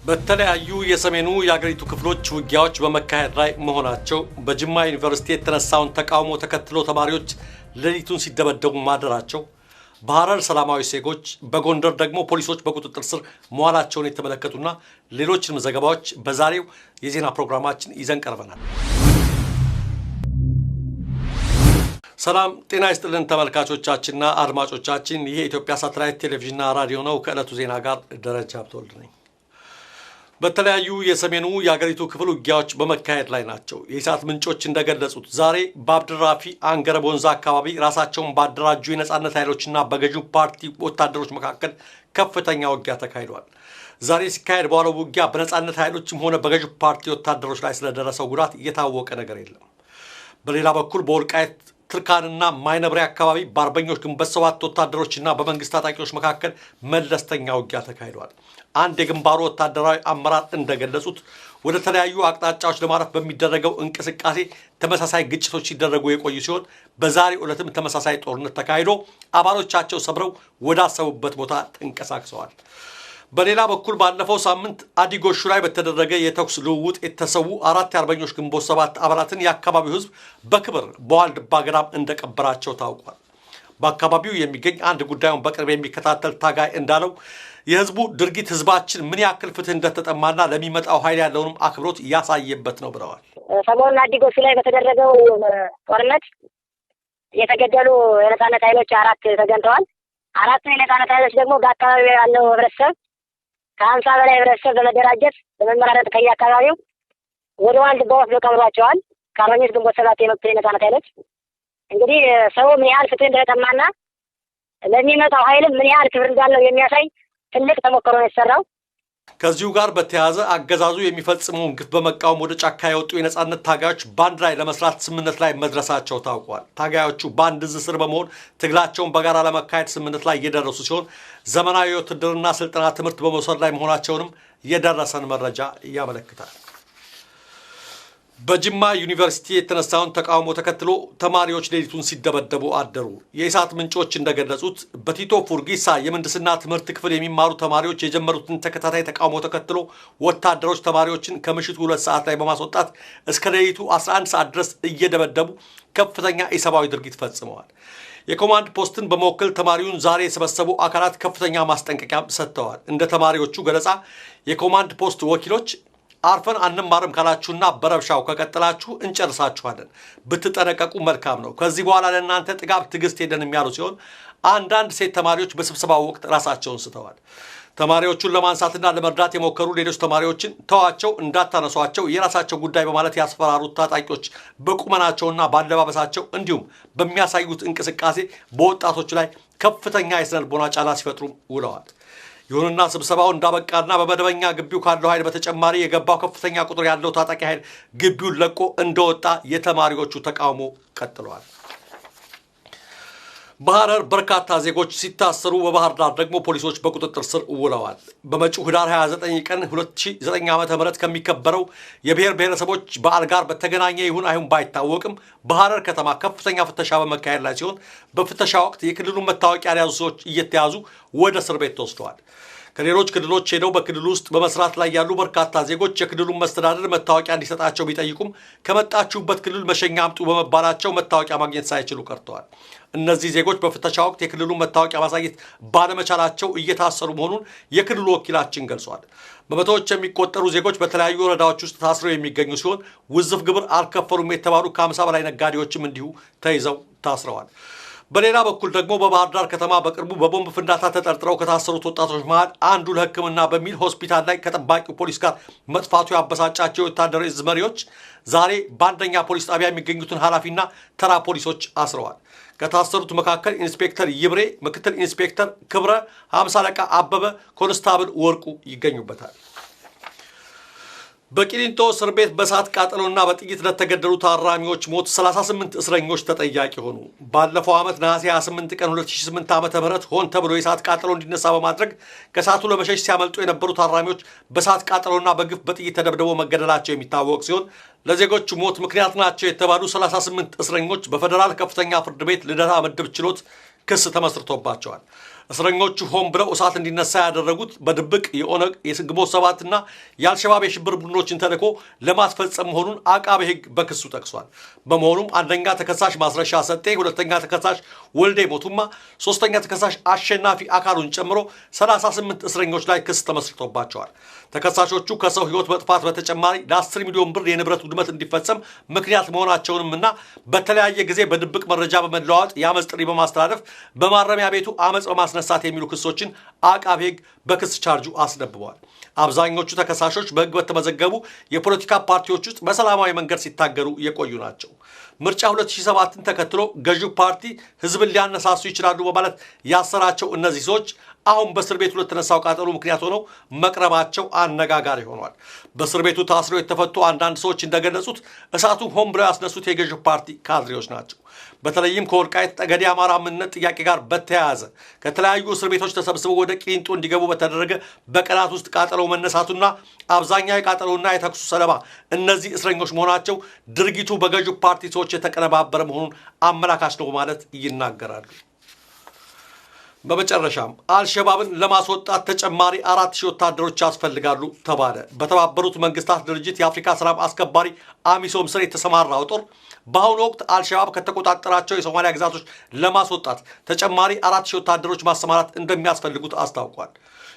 በተለያዩ የሰሜኑ የአገሪቱ ክፍሎች ውጊያዎች በመካሄድ ላይ መሆናቸው በጅማ ዩኒቨርሲቲ የተነሳውን ተቃውሞ ተከትሎ ተማሪዎች ሌሊቱን ሲደበደቡ ማደራቸው በሐረር ሰላማዊ ዜጎች በጎንደር ደግሞ ፖሊሶች በቁጥጥር ስር መዋላቸውን የተመለከቱና ሌሎችንም ዘገባዎች በዛሬው የዜና ፕሮግራማችን ይዘን ቀርበናል። ሰላም ጤና ይስጥልን ተመልካቾቻችንና አድማጮቻችን፣ ይሄ የኢትዮጵያ ሳተላይት ቴሌቪዥንና ራዲዮ ነው። ከዕለቱ ዜና ጋር ደረጃ አብቶልድ ነኝ። በተለያዩ የሰሜኑ የአገሪቱ ክፍል ውጊያዎች በመካሄድ ላይ ናቸው። የኢሳት ምንጮች እንደገለጹት ዛሬ በአብድራፊ አንገረብ ወንዝ አካባቢ ራሳቸውን ባደራጁ የነጻነት ኃይሎችና በገዢው ፓርቲ ወታደሮች መካከል ከፍተኛ ውጊያ ተካሂዷል። ዛሬ ሲካሄድ በዋለው ውጊያ በነጻነት ኃይሎችም ሆነ በገዢው ፓርቲ ወታደሮች ላይ ስለደረሰው ጉዳት እየታወቀ ነገር የለም። በሌላ በኩል በወልቃይት ትርካንና ማይነብሪ አካባቢ በአርበኞች ግንቦት ሰባት ወታደሮችና በመንግስት ታጣቂዎች መካከል መለስተኛ ውጊያ ተካሂዷል። አንድ የግንባሩ ወታደራዊ አመራር እንደገለጹት ወደ ተለያዩ አቅጣጫዎች ለማረፍ በሚደረገው እንቅስቃሴ ተመሳሳይ ግጭቶች ሲደረጉ የቆዩ ሲሆን በዛሬው ዕለትም ተመሳሳይ ጦርነት ተካሂዶ አባሎቻቸው ሰብረው ወዳሰቡበት ቦታ ተንቀሳቅሰዋል። በሌላ በኩል ባለፈው ሳምንት አዲጎሹ ላይ በተደረገ የተኩስ ልውውጥ የተሰዉ 4 የአርበኞች ግንቦት ሰባት አባላትን የአካባቢው ሕዝብ በክብር በዋልድባ ገዳም እንደቀበራቸው ታውቋል። በአካባቢው የሚገኝ አንድ ጉዳዩን በቅርብ የሚከታተል ታጋይ እንዳለው የህዝቡ ድርጊት ህዝባችን ምን ያክል ፍትህ እንደተጠማና ለሚመጣው ኃይል ያለውንም አክብሮት ያሳየበት ነው ብለዋል። ሰሞኑን አዲጎሹ ላይ በተደረገው ጦርነት የተገደሉ የነጻነት ኃይሎች 4 ተገኝተዋል። 4 የነጻነት ኃይሎች ደግሞ በአካባቢው ያለው ህብረተሰብ ከ50 በላይ ህብረተሰብ በመደራጀት በመመራረጥ ከየአካባቢው ወደ ዋልድባ ወስደው ቀብሯቸዋል። ከአርበኞች ግንቦት ሰባት የመጡ የነጻነት ኃይሎች እንግዲህ ሰው ምን ያህል ፍትህ እንደተጠማና ለሚመጣው ኃይልም ምን ያህል ክብር እንዳለው የሚያሳይ ትልቅ ተሞክሮ ነው የተሰራው። ከዚሁ ጋር በተያያዘ አገዛዙ የሚፈጽመውን ግፍ በመቃወም ወደ ጫካ የወጡ የነጻነት ታጋዮች ባንድ ላይ ለመስራት ስምምነት ላይ መድረሳቸው ታውቋል። ታጋዮቹ በአንድ እዝ ስር በመሆን ትግላቸውን በጋራ ለመካሄድ ስምምነት ላይ እየደረሱ ሲሆን ዘመናዊ የውትድርና ስልጠና ትምህርት በመውሰድ ላይ መሆናቸውንም የደረሰን መረጃ ያመለክታል። በጅማ ዩኒቨርሲቲ የተነሳውን ተቃውሞ ተከትሎ ተማሪዎች ሌሊቱን ሲደበደቡ አደሩ። የኢሳት ምንጮች እንደገለጹት በቲቶ ፉርጊሳ የምህንድስና ትምህርት ክፍል የሚማሩ ተማሪዎች የጀመሩትን ተከታታይ ተቃውሞ ተከትሎ ወታደሮች ተማሪዎችን ከምሽቱ 2 ሰዓት ላይ በማስወጣት እስከ ሌሊቱ 11 ሰዓት ድረስ እየደበደቡ ከፍተኛ ኢሰብአዊ ድርጊት ፈጽመዋል። የኮማንድ ፖስትን በመወከል ተማሪውን ዛሬ የሰበሰቡ አካላት ከፍተኛ ማስጠንቀቂያ ሰጥተዋል። እንደ ተማሪዎቹ ገለጻ የኮማንድ ፖስት ወኪሎች አርፈን አንማርም ካላችሁና በረብሻው ከቀጠላችሁ እንጨርሳችኋለን፣ ብትጠነቀቁ መልካም ነው። ከዚህ በኋላ ለእናንተ ጥጋብ ትዕግስት የለንም ያሉ ሲሆን አንዳንድ ሴት ተማሪዎች በስብሰባው ወቅት ራሳቸውን ስተዋል። ተማሪዎቹን ለማንሳትና ለመርዳት የሞከሩ ሌሎች ተማሪዎችን ተዋቸው፣ እንዳታነሷቸው፣ የራሳቸው ጉዳይ በማለት ያስፈራሩት ታጣቂዎች በቁመናቸውና ባለባበሳቸው እንዲሁም በሚያሳዩት እንቅስቃሴ በወጣቶች ላይ ከፍተኛ የስነልቦና ጫና ሲፈጥሩ ውለዋል። ይሁንና ስብሰባው እንዳበቃና በመደበኛ ግቢው ካለው ኃይል በተጨማሪ የገባው ከፍተኛ ቁጥር ያለው ታጣቂ ኃይል ግቢውን ለቆ እንደወጣ የተማሪዎቹ ተቃውሞ ቀጥለዋል። በሐረር በርካታ ዜጎች ሲታሰሩ በባህር ዳር ደግሞ ፖሊሶች በቁጥጥር ስር ውለዋል። በመጪው ህዳር 29 ቀን 2009 ዓ.ም ከሚከበረው የብሔር ብሔረሰቦች በዓል ጋር በተገናኘ ይሁን አይሁን ባይታወቅም በሐረር ከተማ ከፍተኛ ፍተሻ በመካሄድ ላይ ሲሆን በፍተሻ ወቅት የክልሉን መታወቂያ ያልያዙ ሰዎች እየተያዙ ወደ እስር ቤት ተወስደዋል። ከሌሎች ክልሎች ሄደው በክልሉ ውስጥ በመስራት ላይ ያሉ በርካታ ዜጎች የክልሉን መስተዳድር መታወቂያ እንዲሰጣቸው ቢጠይቁም ከመጣችሁበት ክልል መሸኛ አምጡ በመባላቸው መታወቂያ ማግኘት ሳይችሉ ቀርተዋል። እነዚህ ዜጎች በፍተሻ ወቅት የክልሉን መታወቂያ ማሳየት ባለመቻላቸው እየታሰሩ መሆኑን የክልሉ ወኪላችን ገልጿል። በመቶዎች የሚቆጠሩ ዜጎች በተለያዩ ወረዳዎች ውስጥ ታስረው የሚገኙ ሲሆን ውዝፍ ግብር አልከፈሉም የተባሉ ከ50 በላይ ነጋዴዎችም እንዲሁ ተይዘው ታስረዋል። በሌላ በኩል ደግሞ በባህር ዳር ከተማ በቅርቡ በቦምብ ፍንዳታ ተጠርጥረው ከታሰሩት ወጣቶች መሃል አንዱ ለሕክምና በሚል ሆስፒታል ላይ ከጠባቂው ፖሊስ ጋር መጥፋቱ ያበሳጫቸው የወታደራዊ እዝ መሪዎች ዛሬ በአንደኛ ፖሊስ ጣቢያ የሚገኙትን ኃላፊና ተራ ፖሊሶች አስረዋል። ከታሰሩት መካከል ኢንስፔክተር ይብሬ፣ ምክትል ኢንስፔክተር ክብረ፣ 50 አለቃ አበበ፣ ኮንስታብል ወርቁ ይገኙበታል። በቂሊንጦ እስር ቤት በእሳት ቃጠሎና በጥይት ለተገደሉ ታራሚዎች ሞት 38 እስረኞች ተጠያቂ ሆኑ። ባለፈው ዓመት ነሐሴ 28 ቀን 2008 ዓ.ም ሆን ተብሎ የእሳት ቃጠሎ እንዲነሳ በማድረግ ከእሳቱ ለመሸሽ ሲያመልጡ የነበሩ ታራሚዎች በእሳት ቃጠሎና በግፍ በጥይት ተደብድበው መገደላቸው የሚታወቅ ሲሆን ለዜጎቹ ሞት ምክንያት ናቸው የተባሉ 38 እስረኞች በፌደራል ከፍተኛ ፍርድ ቤት ልደታ ምድብ ችሎት ክስ ተመስርቶባቸዋል። እስረኞቹ ሆን ብለው እሳት እንዲነሳ ያደረጉት በድብቅ የኦነግ የግንቦት ሰባትና የአልሸባብ የሽብር ቡድኖችን ተልዕኮ ለማስፈጸም መሆኑን አቃቤ ሕግ በክሱ ጠቅሷል። በመሆኑም አንደኛ ተከሳሽ ማስረሻ ሰጤ፣ ሁለተኛ ተከሳሽ ወልዴ ሞቱማ፣ ሶስተኛ ተከሳሽ አሸናፊ አካሉን ጨምሮ 38 እስረኞች ላይ ክስ ተመስርቶባቸዋል። ተከሳሾቹ ከሰው ሕይወት መጥፋት በተጨማሪ ለ10 ሚሊዮን ብር የንብረት ውድመት እንዲፈጸም ምክንያት መሆናቸውንም እና በተለያየ ጊዜ በድብቅ መረጃ በመለዋወጥ የአመፅ ጥሪ በማስተላለፍ በማረሚያ ቤቱ አመፅ በማስነሳት የሚሉ ክሶችን አቃቤ ሕግ በክስ ቻርጁ አስነብበዋል። አብዛኞቹ ተከሳሾች በሕግ በተመዘገቡ የፖለቲካ ፓርቲዎች ውስጥ በሰላማዊ መንገድ ሲታገሉ የቆዩ ናቸው። ምርጫ 2007ን ተከትሎ ገዢው ፓርቲ ሕዝብን ሊያነሳሱ ይችላሉ በማለት ያሰራቸው እነዚህ ሰዎች አሁን በእስር ቤቱ ለተነሳው ቃጠሎ ምክንያት ሆነው መቅረባቸው አነጋጋሪ ሆኗል። በእስር ቤቱ ታስረው የተፈቱ አንዳንድ ሰዎች እንደገለጹት እሳቱን ሆን ብለው ያስነሱት የገዢው ፓርቲ ካድሬዎች ናቸው። በተለይም ከወልቃይት ጠገዴ አማራ ማንነት ጥያቄ ጋር በተያያዘ ከተለያዩ እስር ቤቶች ተሰብስበው ወደ ቂሊንጦ እንዲገቡ በተደረገ በቀናት ውስጥ ቃጠሎው መነሳቱና አብዛኛው የቃጠሎና የተኩሱ ሰለባ እነዚህ እስረኞች መሆናቸው ድርጊቱ በገዢው ፓርቲ ሰዎች የተቀነባበረ መሆኑን አመላካች ነው ማለት ይናገራሉ። በመጨረሻም አልሸባብን ለማስወጣት ተጨማሪ 4000 ወታደሮች ያስፈልጋሉ ተባለ። በተባበሩት መንግስታት ድርጅት የአፍሪካ ሰላም አስከባሪ አሚሶም ስር የተሰማራው ጦር በአሁኑ ወቅት አልሸባብ ከተቆጣጠራቸው የሶማሊያ ግዛቶች ለማስወጣት ተጨማሪ 4000 ወታደሮች ማሰማራት እንደሚያስፈልጉት አስታውቋል።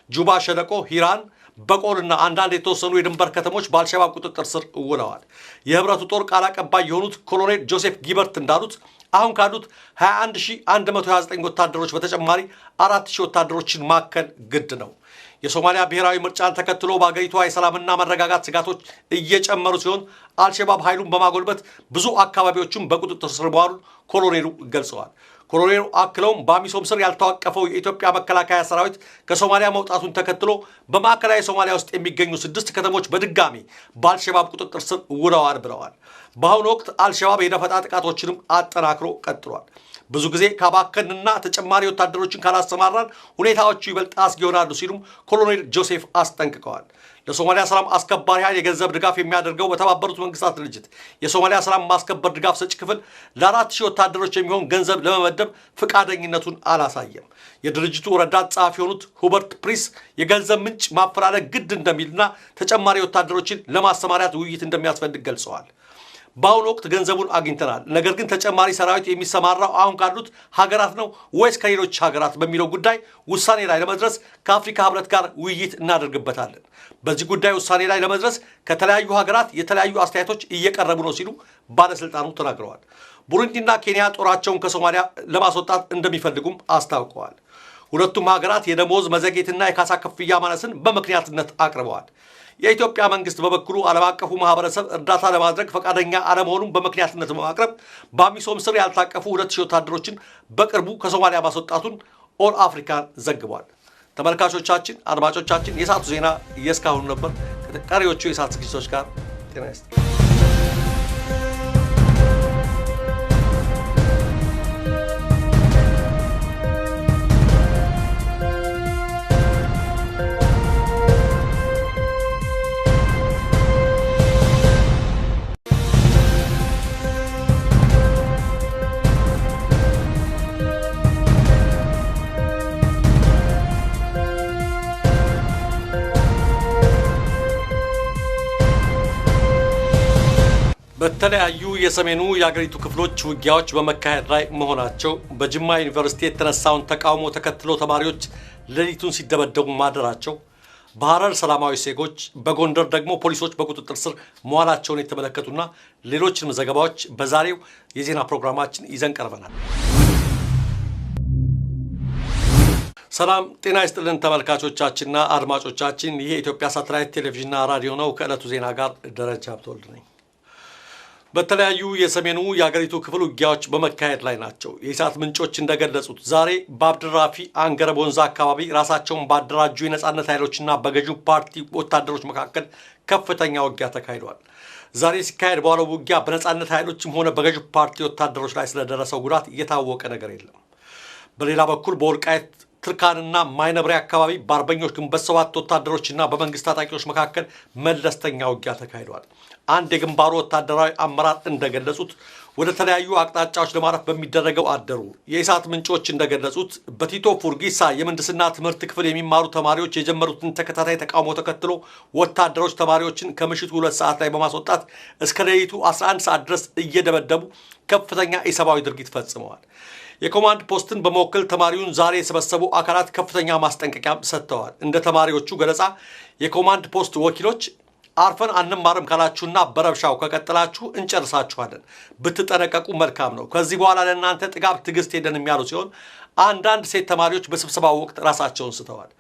ጁባ ሸለቆ፣ ሂራን፣ በቆልና አንዳንድ የተወሰኑ የድንበር ከተሞች በአልሸባብ ቁጥጥር ስር ውለዋል። የህብረቱ ጦር ቃል አቀባይ የሆኑት ኮሎኔል ጆሴፍ ጊበርት እንዳሉት አሁን ካሉት 21129 ወታደሮች በተጨማሪ 4000 ወታደሮችን ማከል ግድ ነው። የሶማሊያ ብሔራዊ ምርጫን ተከትሎ በአገሪቷ የሰላምና መረጋጋት ስጋቶች እየጨመሩ ሲሆን አልሸባብ ኃይሉን በማጎልበት ብዙ አካባቢዎችን በቁጥጥር ስር መዋሉን ኮሎኔሉ ገልጸዋል። ኮሎኔሉ አክለውም በአሚሶም ስር ያልተዋቀፈው የኢትዮጵያ መከላከያ ሰራዊት ከሶማሊያ መውጣቱን ተከትሎ በማዕከላዊ ሶማሊያ ውስጥ የሚገኙ 6 ከተሞች በድጋሚ በአልሸባብ ቁጥጥር ስር ውለዋል ብለዋል። በአሁኑ ወቅት አልሸባብ የደፈጣ ጥቃቶችንም አጠናክሮ ቀጥሏል። ብዙ ጊዜ ካባከንና ተጨማሪ ወታደሮችን ካላሰማራን ሁኔታዎቹ ይበልጥ አስጊ ይሆናሉ ሲሉም ኮሎኔል ጆሴፍ አስጠንቅቀዋል። ለሶማሊያ ሰላም አስከባሪ ኃይል የገንዘብ ድጋፍ የሚያደርገው በተባበሩት መንግስታት ድርጅት የሶማሊያ ሰላም ማስከበር ድጋፍ ሰጪ ክፍል ለ4000 ወታደሮች የሚሆን ገንዘብ ለመመደብ ፈቃደኝነቱን አላሳየም። የድርጅቱ ረዳት ጸሐፊ የሆኑት ሁበርት ፕሪስ የገንዘብ ምንጭ ማፈላለግ ግድ እንደሚልና ተጨማሪ ወታደሮችን ለማሰማሪያት ውይይት እንደሚያስፈልግ ገልጸዋል። በአሁኑ ወቅት ገንዘቡን አግኝተናል፣ ነገር ግን ተጨማሪ ሰራዊት የሚሰማራው አሁን ካሉት ሀገራት ነው ወይስ ከሌሎች ሀገራት በሚለው ጉዳይ ውሳኔ ላይ ለመድረስ ከአፍሪካ ህብረት ጋር ውይይት እናደርግበታለን። በዚህ ጉዳይ ውሳኔ ላይ ለመድረስ ከተለያዩ ሀገራት የተለያዩ አስተያየቶች እየቀረቡ ነው ሲሉ ባለስልጣኑ ተናግረዋል። ቡሩንዲና ኬንያ ጦራቸውን ከሶማሊያ ለማስወጣት እንደሚፈልጉም አስታውቀዋል። ሁለቱም ሀገራት የደሞዝ መዘግየትና የካሳ ክፍያ ማነስን በምክንያትነት አቅርበዋል። የኢትዮጵያ መንግስት በበኩሉ ዓለም አቀፉ ማህበረሰብ እርዳታ ለማድረግ ፈቃደኛ አለመሆኑን በምክንያትነት በማቅረብ በአሚሶም ስር ያልታቀፉ 2000 ወታደሮችን በቅርቡ ከሶማሊያ ማስወጣቱን ኦል አፍሪካን ዘግቧል። ተመልካቾቻችን፣ አድማጮቻችን የሰዓቱ ዜና እስካሁኑ ነበር። ከቀሪዎቹ የሰዓት ዝግጅቶች ጋር ጤና ይስጥልኝ። በተለያዩ የሰሜኑ የአገሪቱ ክፍሎች ውጊያዎች በመካሄድ ላይ መሆናቸው፣ በጅማ ዩኒቨርሲቲ የተነሳውን ተቃውሞ ተከትሎ ተማሪዎች ሌሊቱን ሲደበደቡ ማደራቸው፣ በሐረር ሰላማዊ ዜጎች፣ በጎንደር ደግሞ ፖሊሶች በቁጥጥር ስር መዋላቸውን የተመለከቱና ሌሎችንም ዘገባዎች በዛሬው የዜና ፕሮግራማችን ይዘን ቀርበናል። ሰላም ጤና ይስጥልን ተመልካቾቻችንና አድማጮቻችን፣ ይሄ የኢትዮጵያ ሳተላይት ቴሌቪዥንና ራዲዮ ነው። ከዕለቱ ዜና ጋር ደረጃ ሀብተወልድ ነኝ። በተለያዩ የሰሜኑ የአገሪቱ ክፍል ውጊያዎች በመካሄድ ላይ ናቸው። የኢሳት ምንጮች እንደገለጹት ዛሬ በአብድራፊ አንገረብ ወንዝ አካባቢ ራሳቸውን ባደራጁ የነጻነት ኃይሎችና በገዢው ፓርቲ ወታደሮች መካከል ከፍተኛ ውጊያ ተካሂዷል። ዛሬ ሲካሄድ በዋለው ውጊያ በነጻነት ኃይሎችም ሆነ በገዢው ፓርቲ ወታደሮች ላይ ስለደረሰው ጉዳት እየታወቀ ነገር የለም። በሌላ በኩል በወልቃይት ትርካንና ማይነብሪ አካባቢ በአርበኞች ግንቦት ሰባት ወታደሮችና በመንግስት ታጣቂዎች መካከል መለስተኛ ውጊያ ተካሂዷል። አንድ የግንባሩ ወታደራዊ አመራር እንደገለጹት ወደ ተለያዩ አቅጣጫዎች ለማረፍ በሚደረገው አደሩ። የኢሳት ምንጮች እንደገለጹት በቲቶ ፉርጊሳ የምህንድስና ትምህርት ክፍል የሚማሩ ተማሪዎች የጀመሩትን ተከታታይ ተቃውሞ ተከትሎ ወታደሮች ተማሪዎችን ከምሽቱ 2 ሰዓት ላይ በማስወጣት እስከ ሌሊቱ 11 ሰዓት ድረስ እየደበደቡ ከፍተኛ ኢሰብአዊ ድርጊት ፈጽመዋል። የኮማንድ ፖስትን በመወከል ተማሪውን ዛሬ የሰበሰቡ አካላት ከፍተኛ ማስጠንቀቂያ ሰጥተዋል። እንደ ተማሪዎቹ ገለጻ የኮማንድ ፖስት ወኪሎች አርፈን አንማርም ካላችሁና በረብሻው ከቀጠላችሁ እንጨርሳችኋለን፣ ብትጠነቀቁ መልካም ነው። ከዚህ በኋላ ለእናንተ ጥጋብ ትዕግስት የለንም ያሉ ሲሆን አንዳንድ ሴት ተማሪዎች በስብሰባው ወቅት ራሳቸውን ስተዋል።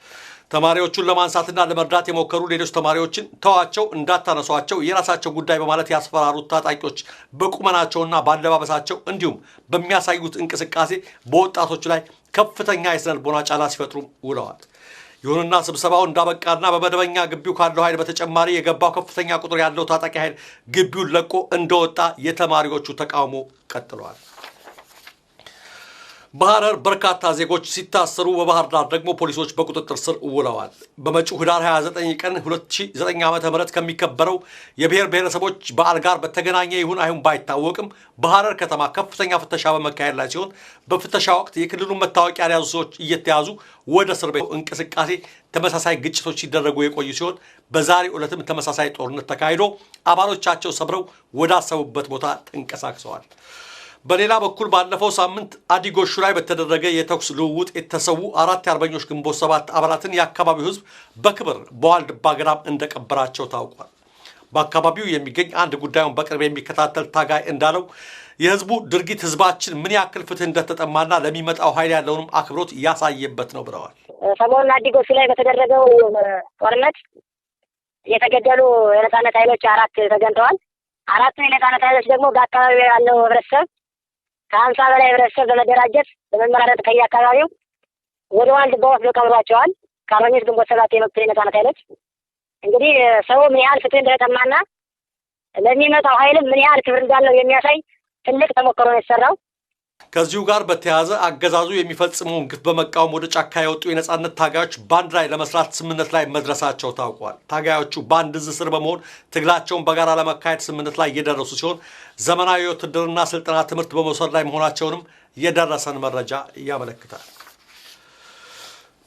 ተማሪዎቹን ለማንሳትና ለመርዳት የሞከሩ ሌሎች ተማሪዎችን ተዋቸው፣ እንዳታነሷቸው፣ የራሳቸው ጉዳይ በማለት ያስፈራሩት ታጣቂዎች በቁመናቸውና ባለባበሳቸው እንዲሁም በሚያሳዩት እንቅስቃሴ በወጣቶች ላይ ከፍተኛ የስነ ልቦና ጫና ሲፈጥሩ ውለዋል። ይሁንና ስብሰባው እንዳበቃና በመደበኛ ግቢው ካለው ኃይል በተጨማሪ የገባው ከፍተኛ ቁጥር ያለው ታጣቂ ኃይል ግቢውን ለቆ እንደወጣ የተማሪዎቹ ተቃውሞ ቀጥለዋል። በሐረር በርካታ ዜጎች ሲታሰሩ በባህር ዳር ደግሞ ፖሊሶች በቁጥጥር ስር ውለዋል። በመጪው ህዳር 29 ቀን 2009 ዓ.ም ከሚከበረው የብሔር ብሔረሰቦች በዓል ጋር በተገናኘ ይሁን አይሁን ባይታወቅም በሐረር ከተማ ከፍተኛ ፍተሻ በመካሄድ ላይ ሲሆን በፍተሻ ወቅት የክልሉን መታወቂያ ያልያዙ ሰዎች እየተያዙ ወደ እስር ቤት እንቅስቃሴ ተመሳሳይ ግጭቶች ሲደረጉ የቆዩ ሲሆን በዛሬው ዕለትም ተመሳሳይ ጦርነት ተካሂዶ አባሎቻቸው ሰብረው ወዳሰቡበት ቦታ ተንቀሳቅሰዋል። በሌላ በኩል ባለፈው ሳምንት አዲጎሹ ላይ በተደረገ የተኩስ ልውውጥ የተሰዉ 4 የአርበኞች ግንቦት ሰባት አባላትን የአካባቢው ህዝብ በክብር በዋልድባ ገዳም እንደቀበራቸው ታውቋል። በአካባቢው የሚገኝ አንድ ጉዳዩን በቅርብ የሚከታተል ታጋይ እንዳለው የህዝቡ ድርጊት ህዝባችን ምን ያክል ፍትህ እንደተጠማና ለሚመጣው ኃይል ያለውንም አክብሮት ያሳየበት ነው ብለዋል። ሰሞኑን አዲጎሹ ላይ በተደረገው ጦርነት የተገደሉ የነጻነት ኃይሎች 4 ተገኝተዋል። 4 የነጻነት ኃይሎች ደግሞ በአካባቢው ያለው ህብረተሰብ ከ50 በላይ ህብረተሰብ በመደራጀት በመመራረጥ ከየአካባቢው ወደ ዋልድባ ወስደው ቀብሯቸዋል። ከአርበኞች ግንቦት ሰባት የመጡ የነጻነት ኃይሎች እንግዲህ ሰው ምን ያህል ፍትህ እንደተጠማና ለሚመጣው ኃይልም ምን ያህል ክብር እንዳለው የሚያሳይ ትልቅ ተሞክሮ ነው የተሰራው። ከዚሁ ጋር በተያያዘ አገዛዙ የሚፈጽመውን ግፍ በመቃወም ወደ ጫካ የወጡ የነጻነት ታጋዮች ባንድ ላይ ለመስራት ስምምነት ላይ መድረሳቸው ታውቋል። ታጋዮቹ በአንድ እዝ ስር በመሆን ትግላቸውን በጋራ ለመካሄድ ስምምነት ላይ እየደረሱ ሲሆን ዘመናዊ የውትድርና ስልጠና ትምህርት በመውሰድ ላይ መሆናቸውንም የደረሰን መረጃ ያመለክታል።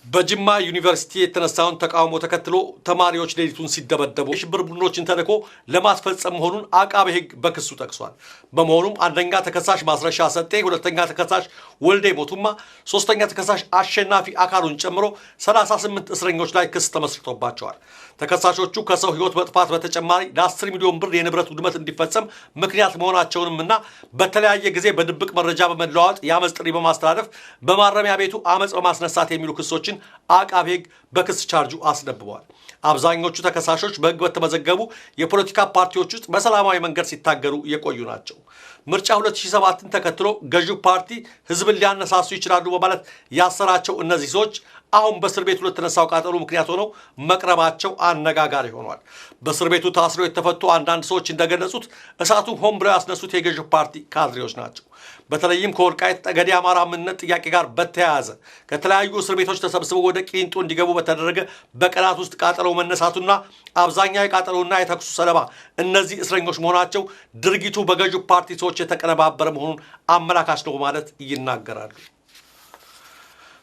በጅማ ዩኒቨርሲቲ የተነሳውን ተቃውሞ ተከትሎ ተማሪዎች ሌሊቱን ሲደበደቡ የሽብር ቡድኖችን ተልዕኮ ለማስፈጸም መሆኑን አቃቤ ሕግ በክሱ ጠቅሷል። በመሆኑም አንደኛ ተከሳሽ ማስረሻ ሰጤ፣ ሁለተኛ ተከሳሽ ወልዴ ሞቱማ፣ ሶስተኛ ተከሳሽ አሸናፊ አካሉን ጨምሮ 38 እስረኞች ላይ ክስ ተመስርቶባቸዋል። ተከሳሾቹ ከሰው ሕይወት መጥፋት በተጨማሪ ለ10 ሚሊዮን ብር የንብረት ውድመት እንዲፈጸም ምክንያት መሆናቸውንምና በተለያየ ጊዜ በድብቅ መረጃ በመለዋወጥ የአመፅ ጥሪ በማስተላለፍ በማረሚያ ቤቱ አመፅ በማስነሳት የሚሉ ክሶችን አቃቤ ሕግ በክስ ቻርጁ አስነብበዋል። አብዛኞቹ ተከሳሾች በሕግ በተመዘገቡ የፖለቲካ ፓርቲዎች ውስጥ በሰላማዊ መንገድ ሲታገሉ የቆዩ ናቸው። ምርጫ 2007ን ተከትሎ ገዢው ፓርቲ ህዝብን ሊያነሳሱ ይችላሉ በማለት ያሰራቸው እነዚህ ሰዎች አሁን በእስር ቤቱ ለተነሳው ቃጠሎ ምክንያት ሆነው መቅረባቸው አነጋጋሪ ሆኗል። በእስር ቤቱ ታስረው የተፈቱ አንዳንድ ሰዎች እንደገለጹት እሳቱን ሆን ብለው ያስነሱት የገዢው ፓርቲ ካድሬዎች ናቸው። በተለይም ከወልቃይት ጠገዴ አማራ ማንነት ጥያቄ ጋር በተያያዘ ከተለያዩ እስር ቤቶች ተሰብስበው ወደ ቂሊንጦ እንዲገቡ በተደረገ በቀናት ውስጥ ቃጠሎው መነሳቱና አብዛኛው የቃጠሎውና የተኩሱ ሰለባ እነዚህ እስረኞች መሆናቸው ድርጊቱ በገዢው ፓርቲ ሰዎች የተቀነባበረ መሆኑን አመላካች ነው ማለት ይናገራሉ።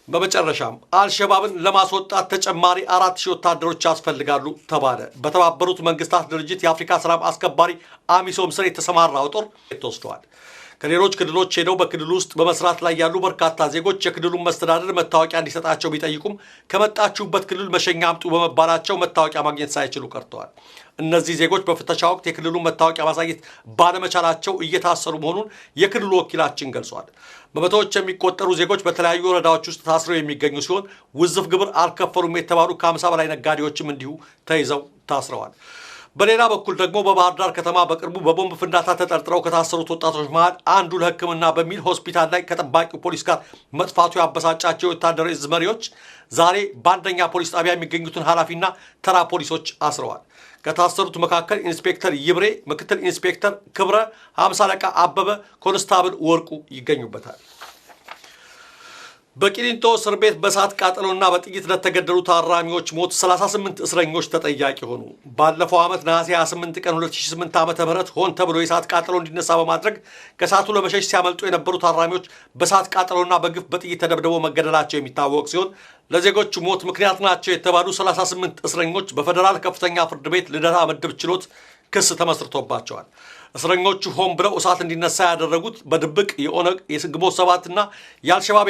በመጨረሻም አልሸባብን ለማስወጣት ተጨማሪ 4000 ወታደሮች ያስፈልጋሉ ተባለ። በተባበሩት መንግስታት ድርጅት የአፍሪካ ሰላም አስከባሪ አሚሶም ስር የተሰማራው ጦር ተወስዷል። ከሌሎች ክልሎች ሄደው በክልሉ ውስጥ በመስራት ላይ ያሉ በርካታ ዜጎች የክልሉን መስተዳደር መታወቂያ እንዲሰጣቸው ቢጠይቁም ከመጣችሁበት ክልል መሸኛ አምጡ በመባላቸው መታወቂያ ማግኘት ሳይችሉ ቀርተዋል። እነዚህ ዜጎች በፍተሻ ወቅት የክልሉን መታወቂያ ማሳየት ባለመቻላቸው እየታሰሩ መሆኑን የክልሉ ወኪላችን ገልጿል። በመቶዎች የሚቆጠሩ ዜጎች በተለያዩ ወረዳዎች ውስጥ ታስረው የሚገኙ ሲሆን ውዝፍ ግብር አልከፈሉም የተባሉ ከ50 በላይ ነጋዴዎችም እንዲሁ ተይዘው ታስረዋል። በሌላ በኩል ደግሞ በባህር ዳር ከተማ በቅርቡ በቦምብ ፍንዳታ ተጠርጥረው ከታሰሩት ወጣቶች መሃል አንዱ ለሕክምና በሚል ሆስፒታል ላይ ከጠባቂው ፖሊስ ጋር መጥፋቱ ያበሳጫቸው የወታደራዊ እዝ መሪዎች ዛሬ በአንደኛ ፖሊስ ጣቢያ የሚገኙትን ኃላፊና ተራ ፖሊሶች አስረዋል። ከታሰሩት መካከል ኢንስፔክተር ይብሬ፣ ምክትል ኢንስፔክተር ክብረ፣ 50 አለቃ አበበ፣ ኮንስታብል ወርቁ ይገኙበታል። በቂሊንጦ እስር ቤት በእሳት ቃጠሎና በጥይት ለተገደሉ ታራሚዎች ሞት 38 እስረኞች ተጠያቂ ሆኑ። ባለፈው ዓመት ነሐሴ 28 ቀን 2008 ዓ.ም ሆን ተብሎ የእሳት ቃጠሎ እንዲነሳ በማድረግ ከእሳቱ ለመሸሽ ሲያመልጡ የነበሩ ታራሚዎች በእሳት ቃጠሎና በግፍ በጥይት ተደብድበው መገደላቸው የሚታወቅ ሲሆን ለዜጎቹ ሞት ምክንያት ናቸው የተባሉ 38 እስረኞች በፌዴራል ከፍተኛ ፍርድ ቤት ልደታ ምድብ ችሎት ክስ ተመስርቶባቸዋል። እስረኞቹ ሆን ብለው እሳት እንዲነሳ ያደረጉት በድብቅ የኦነግ የግንቦት 7 እና የአልሸባብ